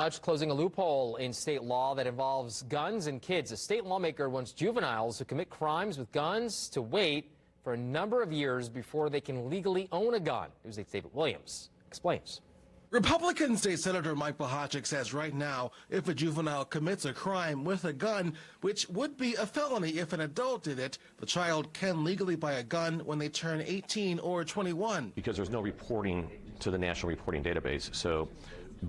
Closing a loophole in state law that involves guns and kids. A state lawmaker wants juveniles who commit crimes with guns to wait for a number of years before they can legally own a gun. News 8's David Williams explains. Republican State Senator Mike Bohaczyk says right now, if a juvenile commits a crime with a gun, which would be a felony if an adult did it, the child can legally buy a gun when they turn 18 or 21. Because there's no reporting to the National Reporting Database, so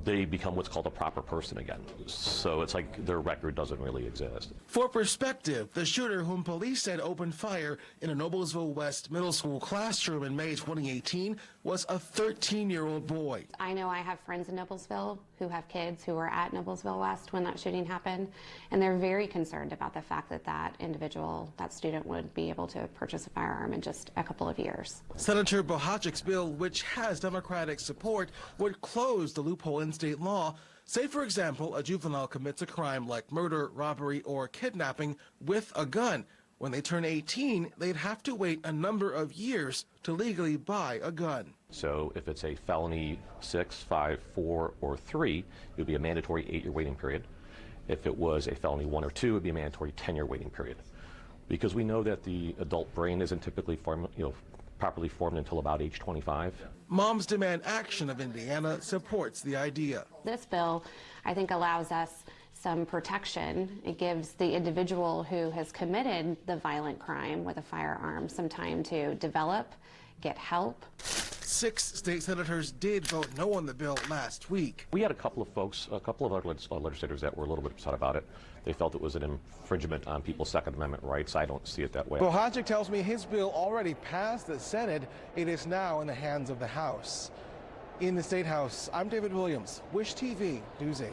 they become what's called a proper person again. So it's like their record doesn't really exist. For perspective, the shooter whom police said opened fire in a Noblesville West middle school classroom in May 2018 was a 13-year-old boy. I know I have friends in Noblesville who have kids who were at Noblesville West when that shooting happened, and they're very concerned about the fact that that individual, that student, would be able to purchase a firearm in just a couple of years. Senator Bohacyk's bill, which has Democratic support, would close the loophole in state law. Say, for example, a juvenile commits a crime like murder, robbery, or kidnapping with a gun. When they turn 18, they'd have to wait a number of years to legally buy a gun. So if it's a felony 6, 5, 4, or 3, it would be a mandatory 8-year waiting period. If it was a felony 1 or 2, it would be a mandatory 10-year waiting period. Because we know that the adult brain isn't typically properly formed until about age 25. Moms Demand Action of Indiana supports the idea. This bill, I think, allows us some protection. It gives the individual who has committed the violent crime with a firearm some time to develop, get help. 6 state senators did vote no on the bill last week. We had a couple of folks, a couple of other legislators that were a little bit upset about it. They felt it was an infringement on people's Second Amendment rights. I don't see it that way. Bohaczyk tells me his bill already passed the Senate. It is now in the hands of the House. In the State House, I'm David Williams, Wish TV, News 8.